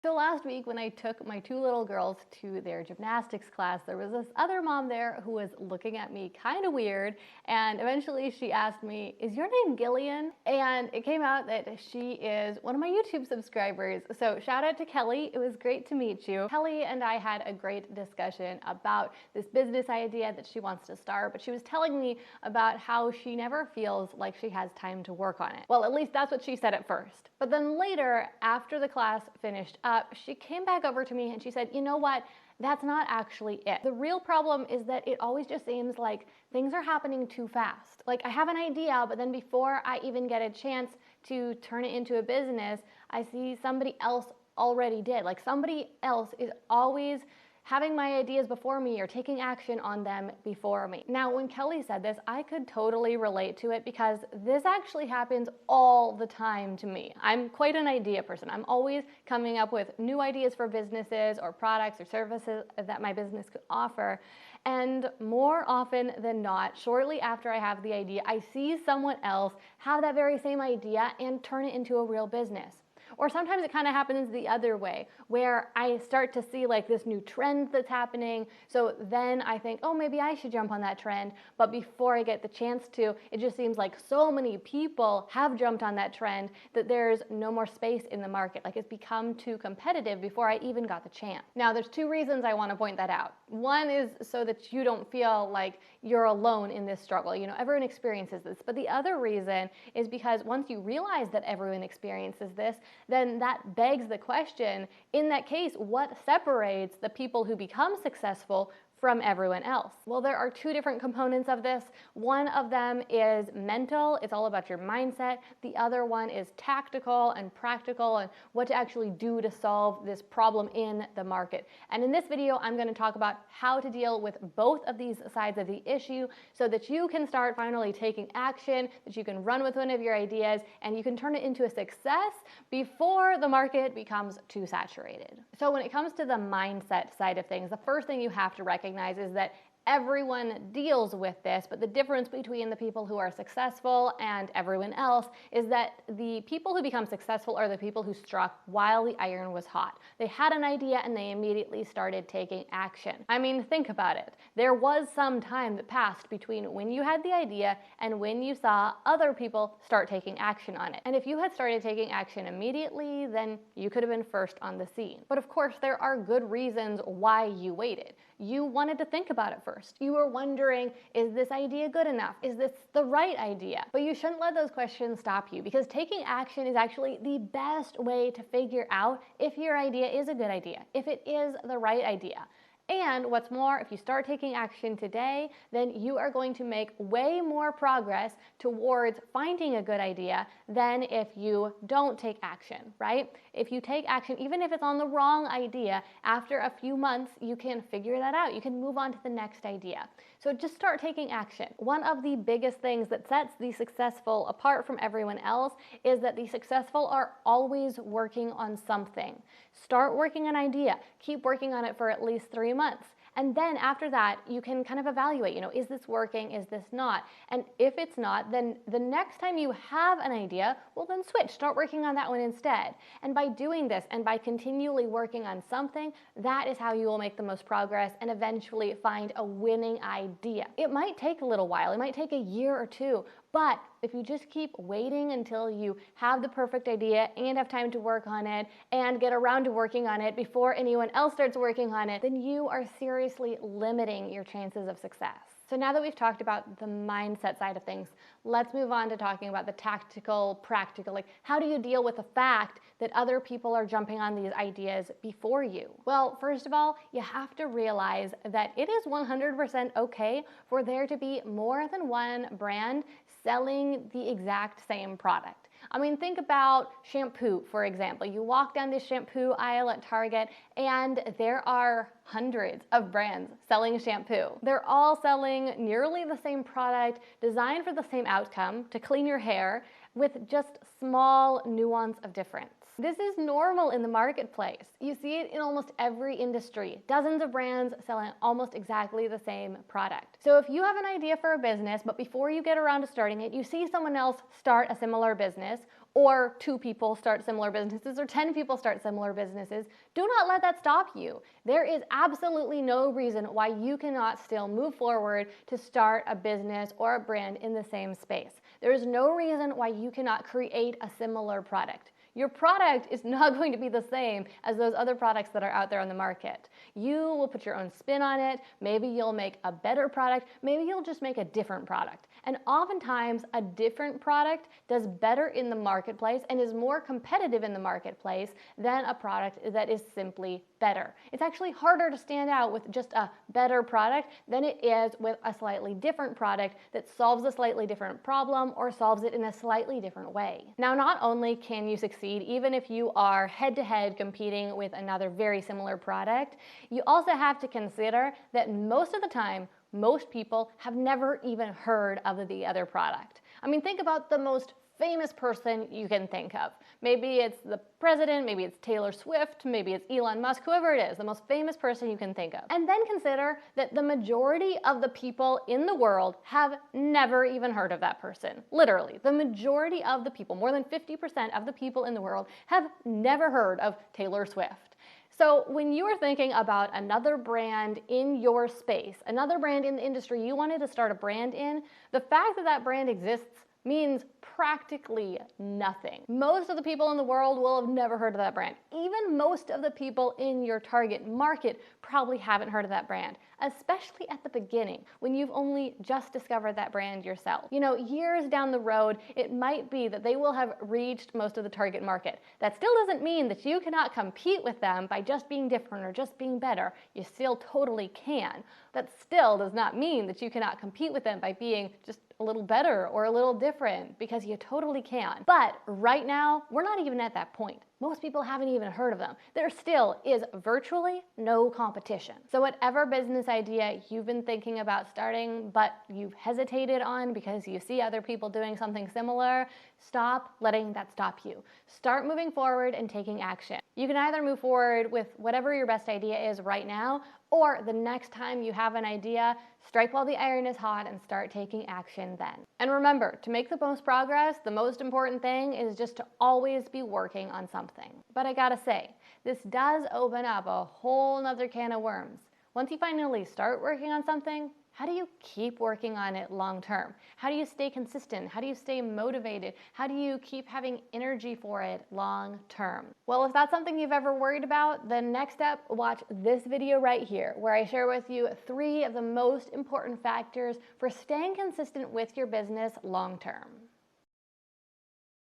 So last week when I took my two little girls to their gymnastics class, there was this other mom there who was looking at me kind of weird, and eventually she asked me, "Is your name Gillian?" And it came out that she is one of my YouTube subscribers. So shout out to Kelly. It was great to meet you. Kelly and I had a great discussion about this business idea that she wants to start, but she was telling me about how she never feels like she has time to work on it. Well, at least that's what she said at first. But then later, after the class finished up, she came back over to me and she said, "You know what? That's not actually it. The real problem is that it always just seems like things are happening too fast. Like I have an idea, but then before I even get a chance to turn it into a business, I see somebody else already did. Like somebody else is always having my ideas before me or taking action on them before me." Now, when Kelly said this, I could totally relate to it because this actually happens all the time to me. I'm quite an idea person. I'm always coming up with new ideas for businesses or products or services that my business could offer. And more often than not, shortly after I have the idea, I see someone else have that very same idea and turn it into a real business. Or sometimes it kind of happens the other way, where I start to see like this new trend that's happening. So then I think, oh, maybe I should jump on that trend. But before I get the chance to, it just seems like so many people have jumped on that trend that there's no more space in the market. Like it's become too competitive before I even got the chance. Now, there's two reasons I want to point that out. One is so that you don't feel like you're alone in this struggle. You know, everyone experiences this. But the other reason is because once you realize that everyone experiences this, then that begs the question, in that case, what separates the people who become successful from everyone else? Well, there are two different components of this. One of them is mental. It's all about your mindset. The other one is tactical and practical and what to actually do to solve this problem in the market. And in this video, I'm going to talk about how to deal with both of these sides of the issue so that you can start finally taking action, that you can run with one of your ideas, and you can turn it into a success before the market becomes too saturated. So when it comes to the mindset side of things, the first thing you have to recognize is that everyone deals with this, but the difference between the people who are successful and everyone else is that the people who become successful are the people who struck while the iron was hot. They had an idea and they immediately started taking action. I mean, think about it. There was some time that passed between when you had the idea and when you saw other people start taking action on it. And if you had started taking action immediately, then you could have been first on the scene. But of course, there are good reasons why you waited. You wanted to think about it first. You were wondering, is this idea good enough? Is this the right idea? But you shouldn't let those questions stop you because taking action is actually the best way to figure out if your idea is a good idea, if it is the right idea. And what's more, if you start taking action today, then you are going to make way more progress towards finding a good idea than if you don't take action, right? If you take action, even if it's on the wrong idea, after a few months, you can figure that out. You can move on to the next idea. So just start taking action. One of the biggest things that sets the successful apart from everyone else is that the successful are always working on something. Start working on an idea. Keep working on it for at least 3 months. And then after that, you can kind of evaluate, is this working? Is this not? And if it's not, then the next time you have an idea, well, then switch. Start working on that one instead. And by doing this and by continually working on something, that is how you will make the most progress and eventually find a winning idea. It might take a little while. It might take a year or two. But if you just keep waiting until you have the perfect idea and have time to work on it and get around to working on it before anyone else starts working on it, then you are seriously limiting your chances of success. So now that we've talked about the mindset side of things, let's move on to talking about the tactical, practical, like how do you deal with the fact that other people are jumping on these ideas before you? Well, first of all, you have to realize that it is 100% okay for there to be more than one brand selling the exact same product. I mean, think about shampoo, for example. You walk down this shampoo aisle at Target and there are hundreds of brands selling shampoo. They're all selling nearly the same product, designed for the same outcome, to clean your hair, with just small nuance of difference. This is normal in the marketplace. You see it in almost every industry. Dozens of brands selling almost exactly the same product. So if you have an idea for a business, but before you get around to starting it, you see someone else start a similar business, or 2 people start similar businesses, or 10 people start similar businesses. Do not let that stop you. There is absolutely no reason why you cannot still move forward to start a business or a brand in the same space. There is no reason why you cannot create a similar product. Your product is not going to be the same as those other products that are out there on the market. You will put your own spin on it. Maybe you'll make a better product. Maybe you'll just make a different product. And oftentimes, a different product does better in the marketplace and is more competitive in the marketplace than a product that is simply better. It's actually harder to stand out with just a better product than it is with a slightly different product that solves a slightly different problem or solves it in a slightly different way. Now, not only can you succeed even if you are head-to-head competing with another very similar product, you also have to consider that most of the time, most people have never even heard of the other product. I mean, think about the most famous person you can think of. Maybe it's the president, maybe it's Taylor Swift, maybe it's Elon Musk, whoever it is, the most famous person you can think of. And then consider that the majority of the people in the world have never even heard of that person. Literally, the majority of the people, more than 50% of the people in the world, have never heard of Taylor Swift. So when you are thinking about another brand in your space, another brand in the industry you wanted to start a brand in, the fact that that brand exists means practically nothing. Most of the people in the world will have never heard of that brand. Even most of the people in your target market probably haven't heard of that brand, especially at the beginning when you've only just discovered that brand yourself. You know, years down the road, it might be that they will have reached most of the target market. That still doesn't mean that you cannot compete with them by just being different or just being better. You still totally can. That still does not mean that you cannot compete with them by being just a little better or a little different, because you totally can. But right now, we're not even at that point. Most people haven't even heard of them. There still is virtually no competition. So whatever business idea you've been thinking about starting, but you've hesitated on because you see other people doing something similar, stop letting that stop you. Start moving forward and taking action. You can either move forward with whatever your best idea is right now, or the next time you have an idea, strike while the iron is hot and start taking action then. And remember, to make the most progress, the most important thing is just to always be working on something. But I gotta say, this does open up a whole nother can of worms. Once you finally start working on something, how do you keep working on it long term? How do you stay consistent? How do you stay motivated? How do you keep having energy for it long term? Well, if that's something you've ever worried about, then next up, watch this video right here, where I share with you 3 of the most important factors for staying consistent with your business long term.